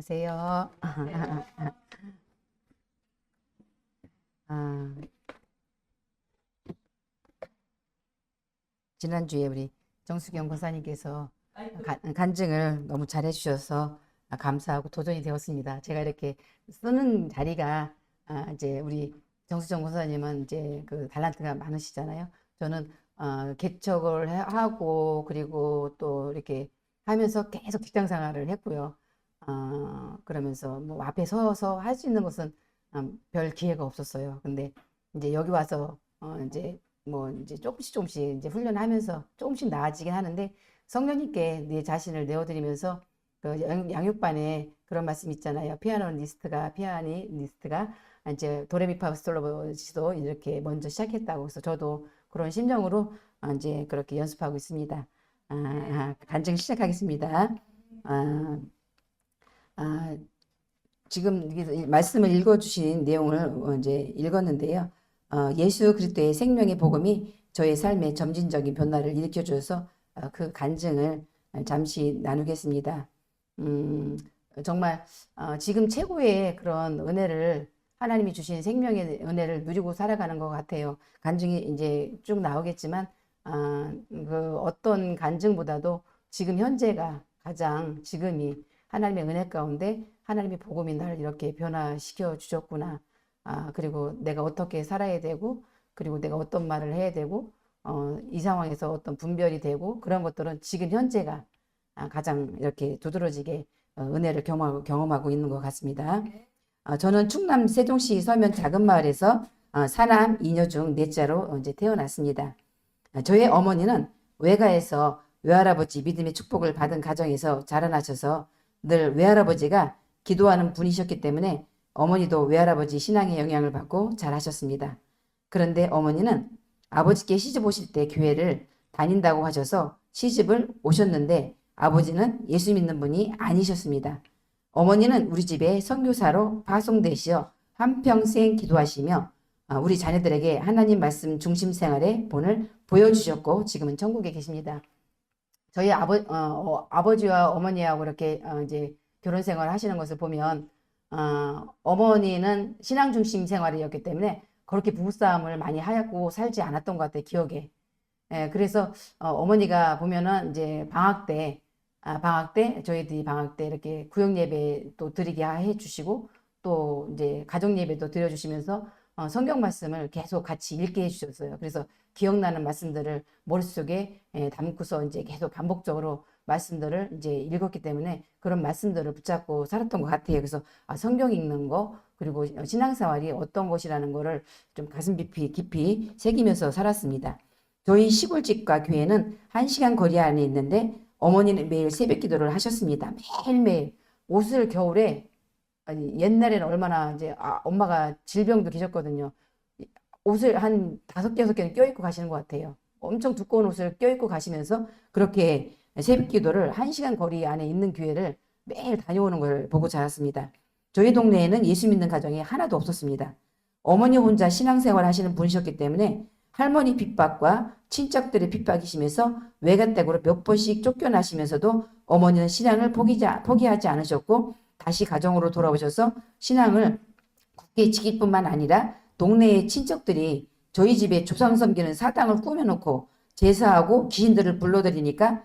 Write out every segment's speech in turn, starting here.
안녕하세요. 아, 지난주에 우리 정수경 권사님께서 간증을 너무 잘해 주셔서 감사하고 도전이 되었습니다. 제가 이렇게 쓰는 자리가 이제 우리 정수경 권사님은 이제 그 달란트가 많으시잖아요. 저는 개척을 하고 그리고 또 이렇게 하면서 계속 직장 생활을 했고요. 그러면서 뭐 앞에 서서 할 수 있는 것은 별 기회가 없었어요. 근데 이제 여기 와서 이제 뭐 이제 조금씩 이제 훈련하면서 조금씩 나아지긴 하는데 성령님께 내 자신을 내어드리면서 그 양육반에 그런 말씀 있잖아요. 피아니스트가 이제 도레미파솔라시도 이렇게 먼저 시작했다고. 그래서 저도 그런 심정으로 이제 그렇게 연습하고 있습니다. 간증 시작하겠습니다. 아, 아, 지금 말씀을 읽어주신 내용을 이제 읽었는데요. 예수 그리스도의 생명의 복음이 저의 삶에 점진적인 변화를 일으켜줘서 그 간증을 잠시 나누겠습니다. 음, 정말 지금 최고의 그런 은혜를 하나님이 주신 생명의 은혜를 누리고 살아가는 것 같아요. 간증이 이제 쭉 나오겠지만 그 어떤 간증보다도 지금 현재가 가장 지금이 하나님의 은혜 가운데 하나님의 복음이 나를 이렇게 변화시켜 주셨구나. 그리고 내가 어떻게 살아야 되고, 그리고 내가 어떤 말을 해야 되고, 이 상황에서 어떤 분별이 되고, 그런 것들은 지금 현재가 가장 이렇게 두드러지게 은혜를 경험하고 있는 것 같습니다. 저는 충남 세종시 서면 작은 마을에서 사남 이녀 중 넷째로 이제 태어났습니다. 저의 어머니는 외가에서 외할아버지 믿음의 축복을 받은 가정에서 자라나셔서 늘 외할아버지가 기도하는 분이셨기 때문에 어머니도 외할아버지 신앙의 영향을 받고 잘하셨습니다. 그런데 어머니는 아버지께 시집 오실 때 교회를 다닌다고 하셔서 시집을 오셨는데 아버지는 예수 믿는 분이 아니셨습니다. 어머니는 우리 집에 선교사로 파송되시어 한평생 기도하시며 우리 자녀들에게 하나님 말씀 중심 생활의 본을 보여주셨고 지금은 천국에 계십니다. 저희 아버지와 어머니하고 이렇게 이제 결혼 생활을 하시는 것을 보면 어머니는 신앙 중심 생활이었기 때문에 그렇게 부부싸움을 많이 하고 살지 않았던 것 같아요, 기억에. 예, 그래서 어머니가 보면은 이제 방학 때 저희들이 방학 때 이렇게 구역 예배 또 드리게 해 주시고 또 이제 가정 예배도 드려 주시면서 성경 말씀을 계속 같이 읽게 해 주셨어요. 그래서 기억나는 말씀들을 머릿속에 담고서 이제 계속 반복적으로 말씀들을 이제 읽었기 때문에 그런 말씀들을 붙잡고 살았던 것 같아요. 그래서 성경 읽는 거 그리고 신앙생활이 어떤 것이라는 거를 좀 가슴 깊이 새기면서 살았습니다. 저희 시골집과 교회는 1시간 거리 안에 있는데 어머니는 매일 새벽 기도를 하셨습니다. 매일매일 옷을 겨울에 아니 옛날에는 얼마나 이제 엄마가 질병도 계셨거든요. 옷을 한 5개, 6개는 껴입고 가시는 것 같아요. 엄청 두꺼운 옷을 껴입고 가시면서 그렇게 새벽 기도를 1시간 거리 안에 있는 교회를 매일 다녀오는 걸 보고 자랐습니다. 저희 동네에는 예수 믿는 가정이 하나도 없었습니다. 어머니 혼자 신앙생활 하시는 분이셨기 때문에 할머니 핍박과 친척들의 핍박이시면서 외가댁으로 몇 번씩 쫓겨나시면서도 어머니는 신앙을 포기하지 않으셨고 다시 가정으로 돌아오셔서 신앙을 굳게 지킬 뿐만 아니라 동네의 친척들이 저희 집에 조상 섬기는 사당을 꾸며놓고 제사하고 귀신들을 불러들이니까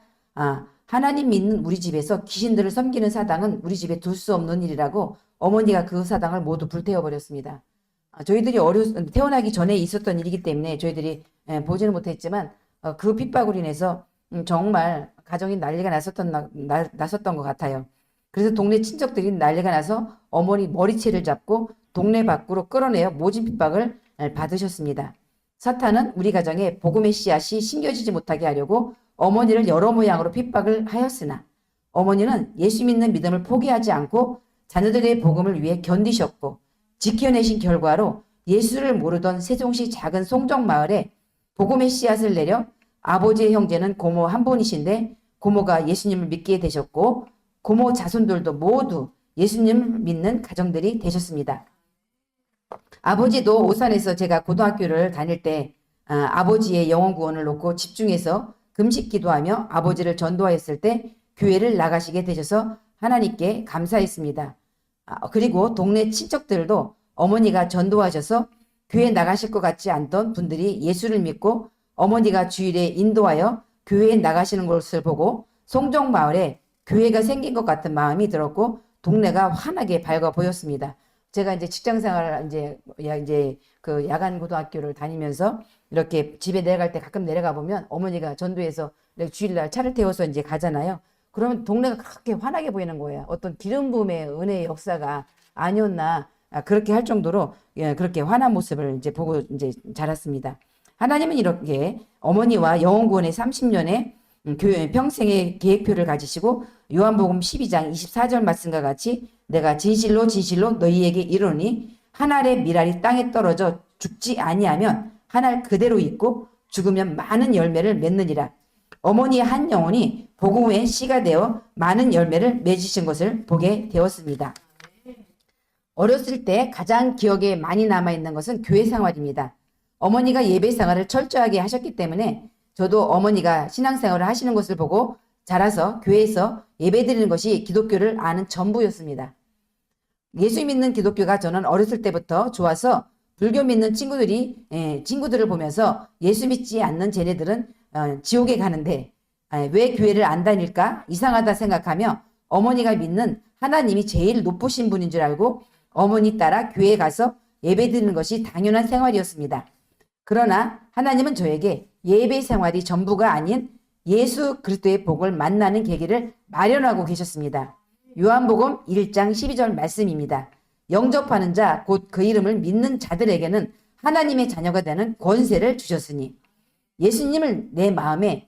하나님 믿는 우리 집에서 귀신들을 섬기는 사당은 우리 집에 둘 수 없는 일이라고 어머니가 그 사당을 모두 불태워버렸습니다. 저희들이 태어나기 전에 있었던 일이기 때문에 저희들이 보지는 못했지만 그 핍박으로 인해서 정말 가정이 난리가 났었던 것 같아요. 그래서 동네 친척들이 난리가 나서 어머니 머리채를 잡고 동네 밖으로 끌어내어 모진 핍박을 받으셨습니다. 사탄은 우리 가정에 복음의 씨앗이 심겨지지 못하게 하려고 어머니를 여러 모양으로 핍박을 하였으나 어머니는 예수 믿는 믿음을 포기하지 않고 자녀들의 복음을 위해 견디셨고 지켜내신 결과로 예수를 모르던 세종시 작은 송정마을에 복음의 씨앗을 내려 아버지의 형제는 고모 한 분이신데 고모가 예수님을 믿게 되셨고 고모 자손들도 모두 예수님을 믿는 가정들이 되셨습니다. 아버지도 오산에서 제가 고등학교를 다닐 때 아버지의 영혼 구원을 놓고 집중해서 금식 기도하며 아버지를 전도하였을 때 교회를 나가시게 되셔서 하나님께 감사했습니다. 그리고 동네 친척들도 어머니가 전도하셔서 교회 나가실 것 같지 않던 분들이 예수를 믿고 어머니가 주일에 인도하여 교회에 나가시는 것을 보고 송정마을에 교회가 생긴 것 같은 마음이 들었고 동네가 환하게 밝아 보였습니다. 제가 이제 직장 생활 이제 그 야간 고등학교를 다니면서 이렇게 집에 내려갈 때 가끔 내려가 보면 어머니가 전도해서 주일날 차를 태워서 이제 가잖아요. 그러면 동네가 그렇게 환하게 보이는 거예요. 어떤 기름 부음의 은혜의 역사가 아니었나 그렇게 할 정도로 그렇게 환한 모습을 이제 보고 이제 자랐습니다. 하나님은 이렇게 어머니와 영혼구원의 30년의 교회 평생의 계획표를 가지시고 요한복음 12장 24절 말씀과 같이 내가 진실로 진실로 너희에게 이르노니 한 알의 밀알이 땅에 떨어져 죽지 아니하면 한 알 그대로 있고 죽으면 많은 열매를 맺느니라. 어머니의 한 영혼이 복음 후에 씨가 되어 많은 열매를 맺으신 것을 보게 되었습니다. 어렸을 때 가장 기억에 많이 남아있는 것은 교회 생활입니다. 어머니가 예배 생활을 철저하게 하셨기 때문에 저도 어머니가 신앙생활을 하시는 것을 보고 자라서 교회에서 예배드리는 것이 기독교를 아는 전부였습니다. 예수 믿는 기독교가 저는 어렸을 때부터 좋아서 불교 믿는 친구들을 보면서 예수 믿지 않는 쟤네들은 지옥에 가는데 왜 교회를 안 다닐까 이상하다 생각하며 어머니가 믿는 하나님이 제일 높으신 분인 줄 알고 어머니 따라 교회에 가서 예배드리는 것이 당연한 생활이었습니다. 그러나 하나님은 저에게 예배 생활이 전부가 아닌 예수 그리스도의 복을 만나는 계기를 마련하고 계셨습니다. 요한복음 1장 12절 말씀입니다. 영접하는 자 곧 그 이름을 믿는 자들에게는 하나님의 자녀가 되는 권세를 주셨으니 예수님을 내 마음의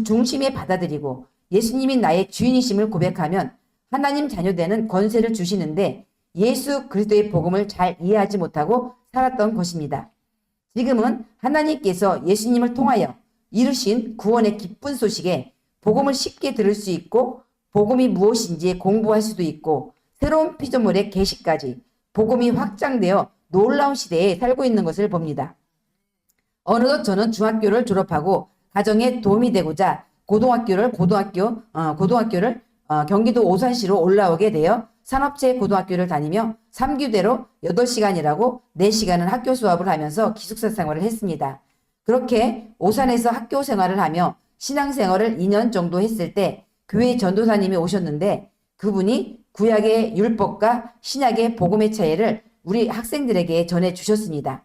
중심에 받아들이고 예수님이 나의 주인이심을 고백하면 하나님 자녀 되는 권세를 주시는데 예수 그리스도의 복음을 잘 이해하지 못하고 살았던 것입니다. 지금은 하나님께서 예수님을 통하여 이루신 구원의 기쁜 소식에 복음을 쉽게 들을 수 있고 복음이 무엇인지 공부할 수도 있고 새로운 피조물의 계시까지 복음이 확장되어 놀라운 시대에 살고 있는 것을 봅니다. 어느덧 저는 중학교를 졸업하고 가정에 도움이 되고자 고등학교를 경기도 오산시로 올라오게 되어 산업체 고등학교를 다니며 3교대로 8시간이라고 4시간은 학교 수업을 하면서 기숙사 생활을 했습니다. 그렇게 오산에서 학교 생활을 하며 신앙생활을 2년 정도 했을 때 교회 전도사님이 오셨는데 그분이 구약의 율법과 신약의 복음의 차이를 우리 학생들에게 전해 주셨습니다.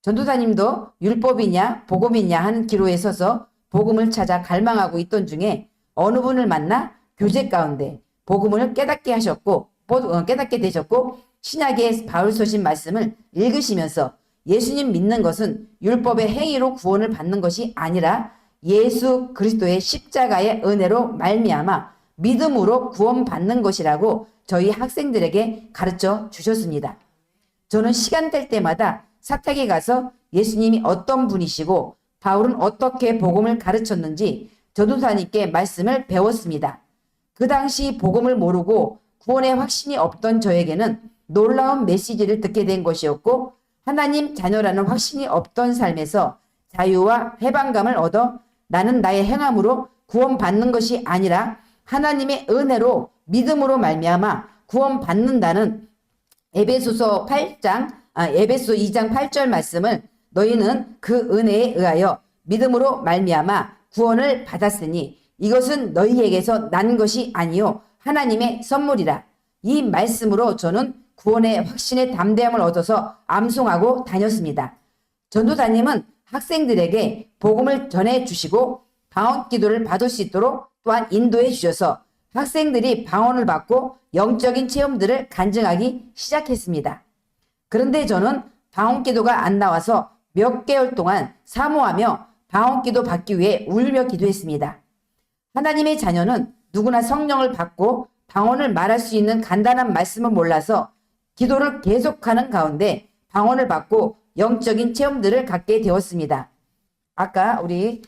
전도사님도 율법이냐 복음이냐 하는 기로에 서서 복음을 찾아 갈망하고 있던 중에 어느 분을 만나 교제 가운데 복음을 깨닫게 되셨고 신약의 바울 서신 말씀을 읽으시면서 예수님 믿는 것은 율법의 행위로 구원을 받는 것이 아니라 예수 그리스도의 십자가의 은혜로 말미암아 믿음으로 구원받는 것이라고 저희 학생들에게 가르쳐 주셨습니다. 저는 시간 될 때마다 사택에 가서 예수님이 어떤 분이시고 바울은 어떻게 복음을 가르쳤는지 전도사님께 말씀을 배웠습니다. 그 당시 복음을 모르고 구원의 확신이 없던 저에게는 놀라운 메시지를 듣게 된 것이었고 하나님 자녀라는 확신이 없던 삶에서 자유와 해방감을 얻어 나는 나의 행함으로 구원받는 것이 아니라 하나님의 은혜로 믿음으로 말미암아 구원받는다는 에베소 2장 8절 말씀을 너희는 그 은혜에 의하여 믿음으로 말미암아 구원을 받았으니 이것은 너희에게서 난 것이 아니요 하나님의 선물이라. 이 말씀으로 저는 구원의 확신의 담대함을 얻어서 암송하고 다녔습니다. 전도사님은 학생들에게 복음을 전해주시고 방언 기도를 받을 수 있도록 또한 인도해 주셔서 학생들이 방언을 받고 영적인 체험들을 간증하기 시작했습니다. 그런데 저는 방언 기도가 안 나와서 몇 개월 동안 사모하며 방언 기도 받기 위해 울며 기도했습니다. 하나님의 자녀는 누구나 성령을 받고 방언을 말할 수 있는 간단한 말씀을 몰라서 기도를 계속하는 가운데 방언을 받고 영적인 체험들을 갖게 되었습니다. 아까 우리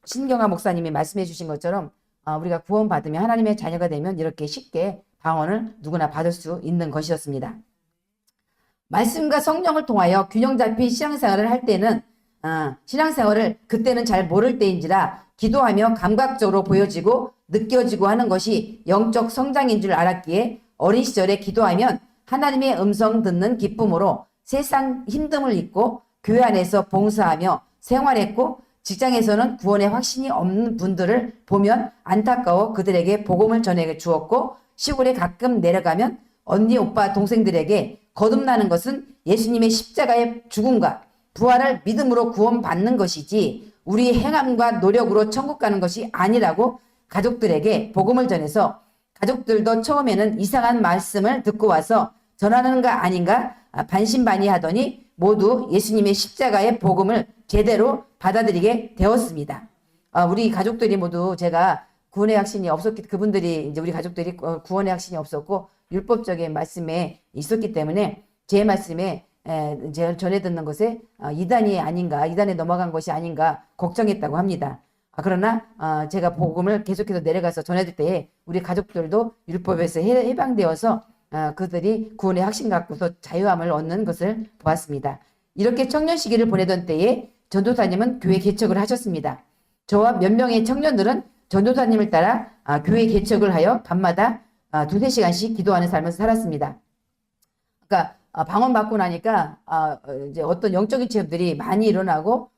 신경아 목사님이 말씀해 주신 것처럼 우리가 구원받으면 하나님의 자녀가 되면 이렇게 쉽게 방언을 누구나 받을 수 있는 것이었습니다. 말씀과 성령을 통하여 균형 잡힌 신앙생활을 할 때는 신앙생활을 그때는 잘 모를 때인지라 기도하며 감각적으로 보여지고 느껴지고 하는 것이 영적 성장인 줄 알았기에 어린 시절에 기도하면 하나님의 음성 듣는 기쁨으로 세상 힘듦을 잊고 교회 안에서 봉사하며 생활했고 직장에서는 구원의 확신이 없는 분들을 보면 안타까워 그들에게 복음을 전해 주었고 시골에 가끔 내려가면 언니, 오빠, 동생들에게 거듭나는 것은 예수님의 십자가의 죽음과 부활을 믿음으로 구원받는 것이지 우리 행함과 노력으로 천국 가는 것이 아니라고 가족들에게 복음을 전해서 가족들도 처음에는 이상한 말씀을 듣고 와서 전하는 거 아닌가 반신반의하더니 모두 예수님의 십자가의 복음을 제대로 받아들이게 되었습니다. 우리 가족들이 모두 제가 구원의 확신이 없었기 그분들이 이제 우리 가족들이 구원의 확신이 없었고 율법적인 말씀에 있었기 때문에 제 말씀에 제가 전해 듣는 것에 이단이 아닌가, 이단에 넘어간 것이 아닌가 걱정했다고 합니다. 그러나 제가 복음을 계속해서 내려가서 전해줄 때에 우리 가족들도 율법에서 해방되어서 그들이 구원의 확신 갖고서 자유함을 얻는 것을 보았습니다. 이렇게 청년 시기를 보내던 때에 전도사님은 교회 개척을 하셨습니다. 저와 몇 명의 청년들은 전도사님을 따라 교회 개척을 하여 밤마다 두세 시간씩 기도하는 삶을 살았습니다. 그러니까 방언 받고 나니까 이제 어떤 영적인 체험들이 많이 일어나고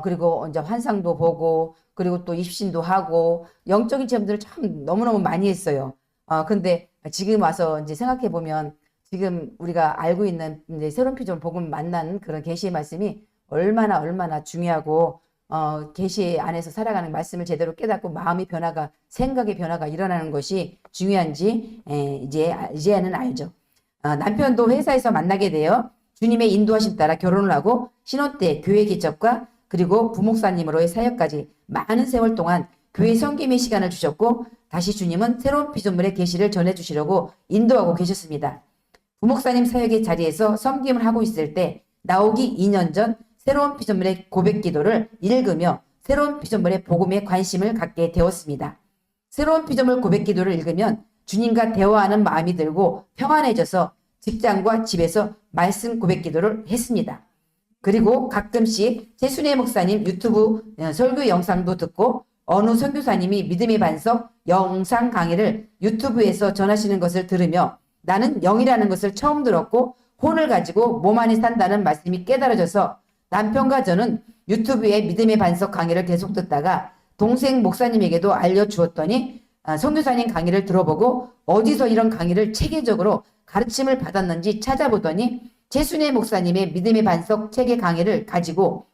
그리고 이제 환상도 보고 그리고 또 입신도 하고 영적인 체험들을 참 너무너무 많이 했어요. 근데 지금 와서 이제 생각해 보면 지금 우리가 알고 있는 이제 새로운 피조물 복음 만나는 그런 계시의 말씀이 얼마나 중요하고 계시 안에서 살아가는 말씀을 제대로 깨닫고 마음의 변화가 생각의 변화가 일어나는 것이 중요한지 이제는 알죠. 남편도 회사에서 만나게 되어 주님의 인도하심 따라 결혼을 하고 신혼 때 교회 개척과 그리고 부목사님으로의 사역까지 많은 세월 동안 교회 섬김의 시간을 주셨고 다시 주님은 새로운 피조물의 계시를 전해주시려고 인도하고 계셨습니다. 부목사님 사역의 자리에서 섬김을 하고 있을 때 나오기 2년 전 새로운 피조물의 고백 기도를 읽으며 새로운 피조물의 복음에 관심을 갖게 되었습니다. 새로운 피조물 고백 기도를 읽으면 주님과 대화하는 마음이 들고 평안해져서 직장과 집에서 말씀 고백 기도를 했습니다. 그리고 가끔씩 최순애 목사님 유튜브 설교 영상도 듣고 어느 선교사님이 믿음의 반석 영상 강의를 유튜브에서 전하시는 것을 들으며 나는 영이라는 것을 처음 들었고 혼을 가지고 몸 안에 산다는 말씀이 깨달아져서 남편과 저는 유튜브에 믿음의 반석 강의를 계속 듣다가 동생 목사님에게도 알려주었더니 선교사님 강의를 들어보고 어디서 이런 강의를 체계적으로 가르침을 받았는지 찾아보더니 최순애 목사님의 믿음의 반석 책의 강의를 가지고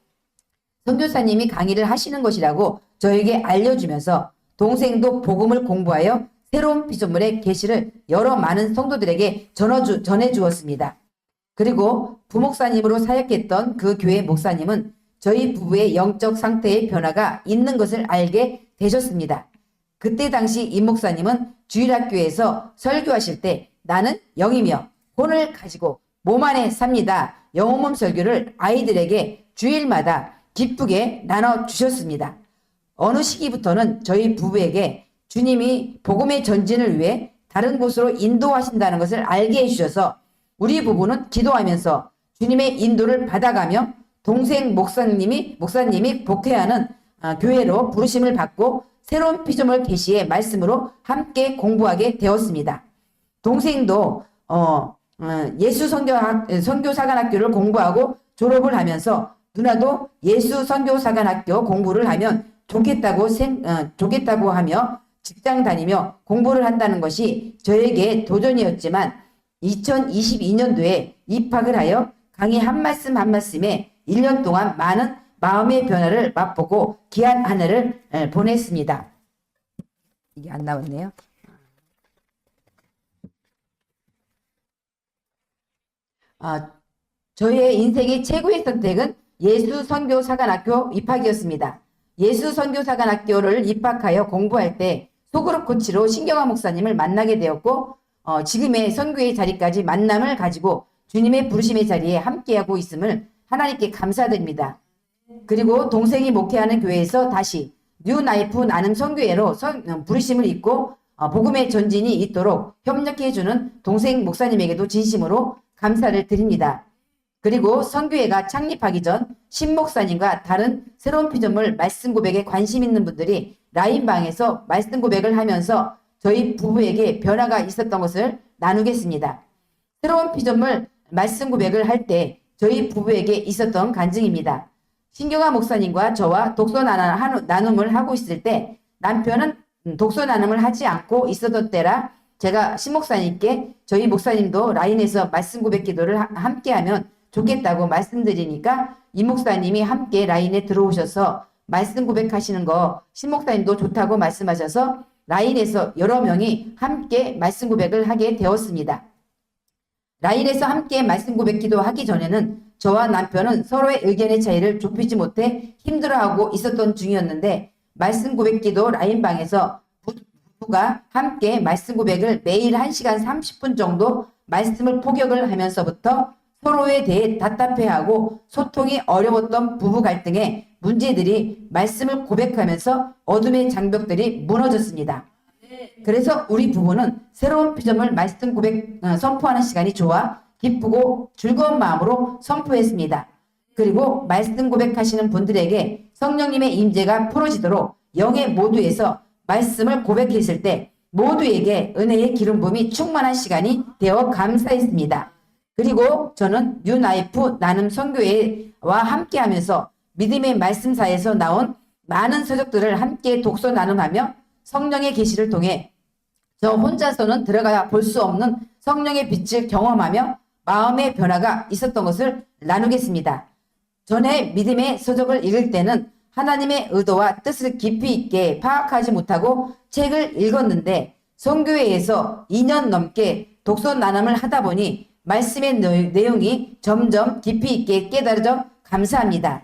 선교사님이 강의를 하시는 것이라고 저에게 알려주면서 동생도 복음을 공부하여 새로운 피조물의 계시를 여러 많은 성도들에게 전해주었습니다. 그리고 부목사님으로 사역했던 그 교회 목사님은 저희 부부의 영적 상태의 변화가 있는 것을 알게 되셨습니다. 그때 당시 이 목사님은 주일학교에서 설교하실 때 나는 영이며 혼을 가지고 몸 안에 삽니다. 영혼몸 설교를 아이들에게 주일마다 기쁘게 나눠주셨습니다. 어느 시기부터는 저희 부부에게 주님이 복음의 전진을 위해 다른 곳으로 인도하신다는 것을 알게 해주셔서 우리 부부는 기도하면서 주님의 인도를 받아가며 동생 목사님이 복회하는 교회로 부르심을 받고 새로운 피조물 계시의 말씀으로 함께 공부하게 되었습니다. 동생도 예수 선교사관학교를 공부하고 졸업을 하면서 누나도 예수 선교사관학교 공부를 하면 좋겠다고 하며 직장 다니며 공부를 한다는 것이 저에게 도전이었지만 2022년도에 입학을 하여 강의 한 말씀 한 말씀에 1년 동안 많은 마음의 변화를 맛보고 귀한 한 해를 보냈습니다. 이게 안 나왔네요. 저의 인생의 최고의 선택은 예수선교사관학교 입학이었습니다. 예수선교사관학교를 입학하여 공부할 때 소그룹 코치로 신경화 목사님을 만나게 되었고 지금의 선교의 자리까지 만남을 가지고 주님의 부르심의 자리에 함께하고 있음을 하나님께 감사드립니다. 그리고 동생이 목회하는 교회에서 다시 뉴나이프 나눔 선교회로 부르심을 입고 복음의 전진이 있도록 협력해주는 동생 목사님에게도 진심으로 감사를 드립니다. 그리고 선교회가 창립하기 전 신목사님과 다른 새로운 피조물 말씀 고백에 관심 있는 분들이 라인방에서 말씀 고백을 하면서 저희 부부에게 변화가 있었던 것을 나누겠습니다. 새로운 피조물 말씀 고백을 할 때 저희 부부에게 있었던 간증입니다. 신경아 목사님과 저와 독서 나눔을 하고 있을 때 남편은 독서 나눔을 하지 않고 있었던 때라 제가 신목사님께 저희 목사님도 라인에서 말씀 고백 기도를 함께하면 좋겠다고 말씀드리니까 이 목사님이 함께 라인에 들어오셔서 말씀 고백하시는 거 신목사님도 좋다고 말씀하셔서 라인에서 여러 명이 함께 말씀 고백을 하게 되었습니다. 라인에서 함께 말씀 고백 기도하기 전에는 저와 남편은 서로의 의견의 차이를 좁히지 못해 힘들어하고 있었던 중이었는데 말씀 고백 기도 라인방에서 부부가 함께 말씀 고백을 매일 1시간 30분 정도 말씀을 포격을 하면서부터 서로에 대해 답답해하고 소통이 어려웠던 부부 갈등의 문제들이 말씀을 고백하면서 어둠의 장벽들이 무너졌습니다. 그래서 우리 부부는 새로운 피조물 말씀 고백 선포하는 시간이 좋아 기쁘고 즐거운 마음으로 선포했습니다. 그리고 말씀 고백하시는 분들에게 성령님의 임재가 풀어지도록 영의 모두에서 말씀을 고백했을 때 모두에게 은혜의 기름 부음이 충만한 시간이 되어 감사했습니다. 그리고 저는 뉴라이프 나눔 선교회와 함께하면서 믿음의 말씀사에서 나온 많은 서적들을 함께 독서 나눔하며 성령의 계시를 통해 저 혼자서는 들어가 볼 수 없는 성령의 빛을 경험하며 마음의 변화가 있었던 것을 나누겠습니다. 전에 믿음의 서적을 읽을 때는 하나님의 의도와 뜻을 깊이 있게 파악하지 못하고 책을 읽었는데 선교회에서 2년 넘게 독서 나눔을 하다 보니 말씀의 내용이 점점 깊이 있게 깨달아져 감사합니다.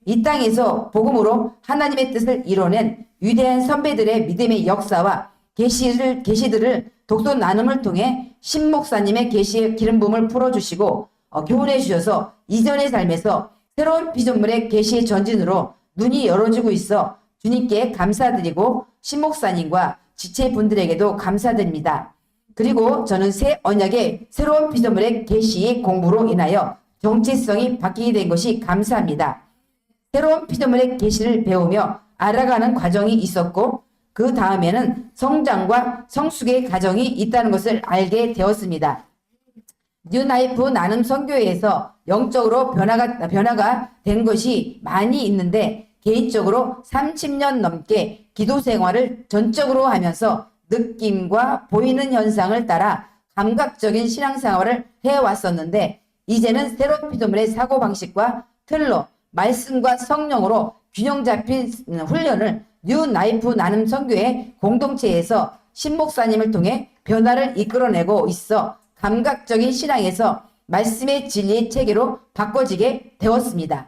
이 땅에서 복음으로 하나님의 뜻을 이뤄낸 위대한 선배들의 믿음의 역사와 계시들을 독서 나눔을 통해 신목사님의 계시의 기름 부음을 풀어주시고 교훈해 주셔서 이전의 삶에서 새로운 피조물의 계시의 전진으로 눈이 열어지고 있어 주님께 감사드리고 신목사님과 지체분들에게도 감사드립니다. 그리고 저는 새 언약의 새로운 피조물의 계시의 공부로 인하여 정체성이 바뀌게 된 것이 감사합니다. 새로운 피조물의 계시를 배우며 알아가는 과정이 있었고 그 다음에는 성장과 성숙의 과정이 있다는 것을 알게 되었습니다. 뉴라이프 나눔 선교회에서 영적으로 변화가 된 것이 많이 있는데 개인적으로 30년 넘게 기도 생활을 전적으로 하면서 느낌과 보이는 현상을 따라 감각적인 신앙생활을 해왔었는데 이제는 새로운 피조물의 사고방식과 틀로 말씀과 성령으로 균형 잡힌 훈련을 뉴라이프 나눔 선교회 공동체에서 신목사님을 통해 변화를 이끌어내고 있어 감각적인 신앙에서 말씀의 진리의 체계로 바꿔지게 되었습니다.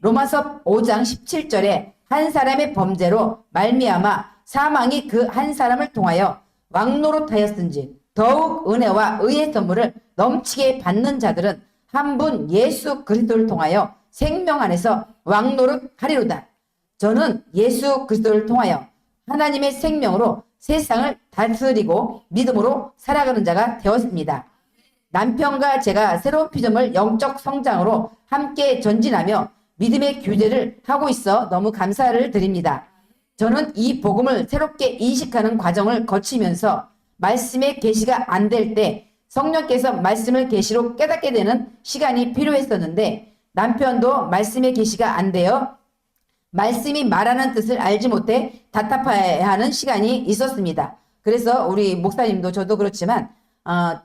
로마서 5장 17절에 한 사람의 범죄로 말미암아 사망이 그 한 사람을 통하여 왕노릇하였은지 더욱 은혜와 의의 선물을 넘치게 받는 자들은 한 분 예수 그리스도를 통하여 생명 안에서 왕노릇하리로다. 저는 예수 그리스도를 통하여 하나님의 생명으로 세상을 다스리고 믿음으로 살아가는 자가 되었습니다. 남편과 제가 새로운 피조물 영적 성장으로 함께 전진하며 믿음의 교제를 하고 있어 너무 감사를 드립니다. 저는 이 복음을 새롭게 인식하는 과정을 거치면서 말씀의 계시가 안 될 때 성령께서 말씀을 계시로 깨닫게 되는 시간이 필요했었는데 남편도 말씀의 계시가 안 되어 말씀이 말하는 뜻을 알지 못해 답답해하는 시간이 있었습니다. 그래서 우리 목사님도 저도 그렇지만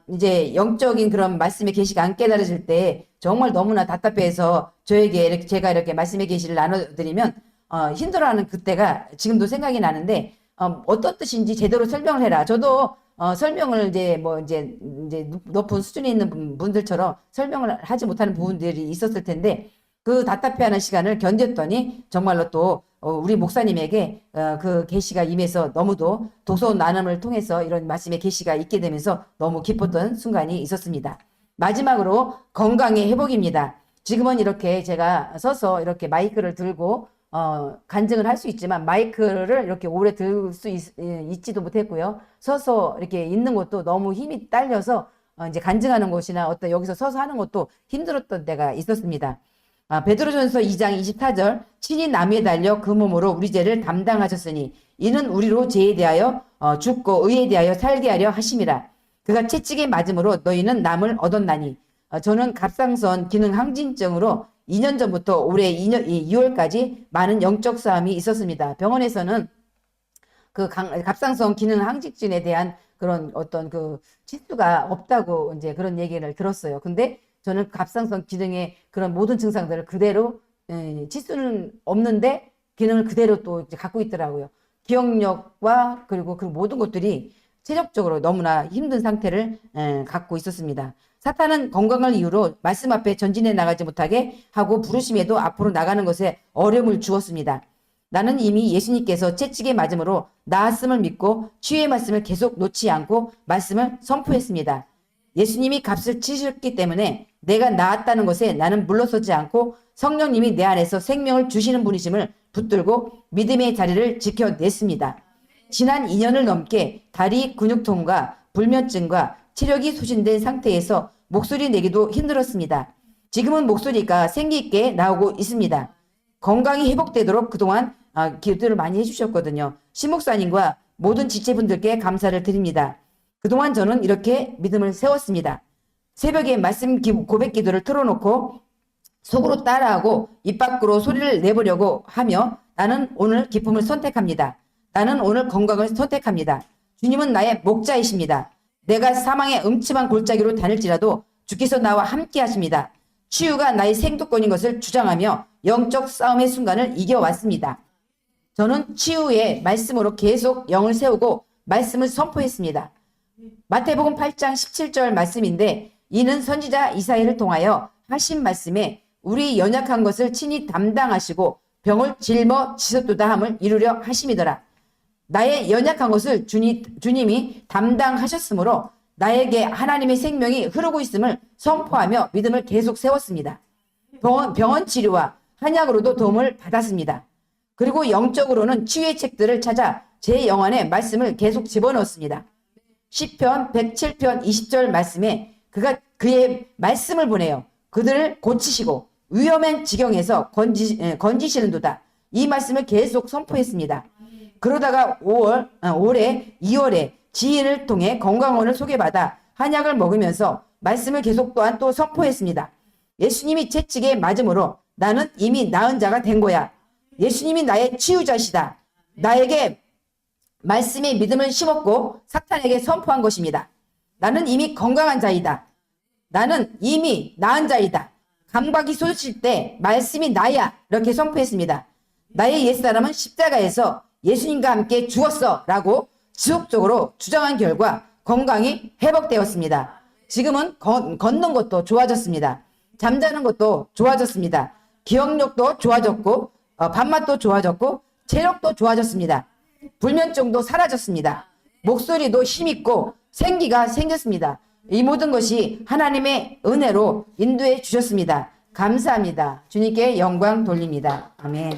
이제 영적인 그런 말씀의 계시가 안 깨달아질 때 정말 너무나 답답해서 저에게 이렇게 제가 이렇게 말씀의 계시를 나눠드리면 힘들어하는 그때가 지금도 생각이 나는데 어떤 뜻인지 제대로 설명을 해라. 저도 설명을 이제 높은 수준에 있는 분들처럼 설명을 하지 못하는 부분들이 있었을 텐데 그 답답해하는 시간을 견뎠더니 정말로 또 우리 목사님에게 그 계시가 임해서 너무도 독서 나눔을 통해서 이런 말씀의 계시가 있게 되면서 너무 기뻤던 순간이 있었습니다. 마지막으로 건강의 회복입니다. 지금은 이렇게 제가 서서 이렇게 마이크를 들고 간증을 할 수 있지만 마이크를 이렇게 오래 들 수 있지도 못했고요. 서서 이렇게 있는 것도 너무 힘이 딸려서 이제 간증하는 곳이나 어떤 여기서 서서 하는 것도 힘들었던 때가 있었습니다. 베드로전서 2장 24절 친히 나무에 달려 그 몸으로 우리 죄를 담당하셨으니 이는 우리로 죄에 대하여 죽고 의에 대하여 살게 하려 하심이라. 그가 채찍에 맞음으로 너희는 남을 얻었나니. 저는 갑상선 기능 항진증으로 2년 전부터 올해 2월까지 많은 영적 싸움이 있었습니다. 병원에서는 그 갑상선 기능 항진증에 대한 그런 어떤 그 치수가 없다고 이제 그런 얘기를 들었어요. 근데 저는 갑상선 기능의 그런 모든 증상들을 그대로 치수는 없는데 기능을 그대로 또 이제 갖고 있더라고요. 기억력과 그리고 그 모든 것들이 체력적으로 너무나 힘든 상태를 갖고 있었습니다. 사탄은 건강을 이유로 말씀 앞에 전진해 나가지 못하게 하고 부르심에도 앞으로 나가는 것에 어려움을 주었습니다. 나는 이미 예수님께서 채찍에 맞음으로 나았음을 믿고 치유의 말씀을 계속 놓지 않고 말씀을 선포했습니다. 예수님이 값을 치셨기 때문에 내가 나았다는 것에 나는 물러서지 않고 성령님이 내 안에서 생명을 주시는 분이심을 붙들고 믿음의 자리를 지켜냈습니다. 지난 2년을 넘게 다리 근육통과 불면증과 체력이 소진된 상태에서 목소리 내기도 힘들었습니다. 지금은 목소리가 생기 있게 나오고 있습니다. 건강이 회복되도록 그동안 기도를 많이 해주셨거든요. 신목사님과 모든 지체분들께 감사를 드립니다. 그동안 저는 이렇게 믿음을 세웠습니다. 새벽에 말씀 고백 기도를 틀어놓고 속으로 따라하고 입 밖으로 소리를 내보려고 하며 나는 오늘 기쁨을 선택합니다. 나는 오늘 건강을 선택합니다. 주님은 나의 목자이십니다. 내가 사망의 음침한 골짜기로 다닐지라도 주께서 나와 함께 하십니다. 치유가 나의 생존권인 것을 주장하며 영적 싸움의 순간을 이겨왔습니다. 저는 치유의 말씀으로 계속 영을 세우고 말씀을 선포했습니다. 마태복음 8장 17절 말씀인데 이는 선지자 이사야를 통하여 하신 말씀에 우리 연약한 것을 친히 담당하시고 병을 짊어지셨도다 함을 이루려 하심이더라. 나의 연약한 것을 주님이 담당하셨으므로 나에게 하나님의 생명이 흐르고 있음을 선포하며 믿음을 계속 세웠습니다. 병원 치료와 한약으로도 도움을 받았습니다. 그리고 영적으로는 치유의 책들을 찾아 제 영안에 말씀을 계속 집어넣었습니다. 시편 107편 20절 말씀에 그가 그의 말씀을 보내요. 그들을 고치시고 위험한 지경에서 건지시는도다. 이 말씀을 계속 선포했습니다. 그러다가 올해 2월에 지인을 통해 건강원을 소개받아 한약을 먹으면서 말씀을 계속 또한 또 선포했습니다. 예수님이 채찍에 맞음으로 나는 이미 나은 자가 된 거야. 예수님이 나의 치유자시다. 나에게 말씀의 믿음을 심었고 사탄에게 선포한 것입니다. 나는 이미 건강한 자이다. 나는 이미 나은 자이다. 감각이 쏟으실 때 말씀이 나야. 이렇게 선포했습니다. 나의 옛사람은 십자가에서 예수님과 함께 죽었어 라고 지속적으로 주장한 결과 건강이 회복되었습니다. 지금은 걷는 것도 좋아졌습니다. 잠자는 것도 좋아졌습니다. 기억력도 좋아졌고 밥맛도 좋아졌고 체력도 좋아졌습니다. 불면증도 사라졌습니다. 목소리도 힘있고 생기가 생겼습니다. 이 모든 것이 하나님의 은혜로 인도해 주셨습니다. 감사합니다. 주님께 영광 돌립니다. 아멘.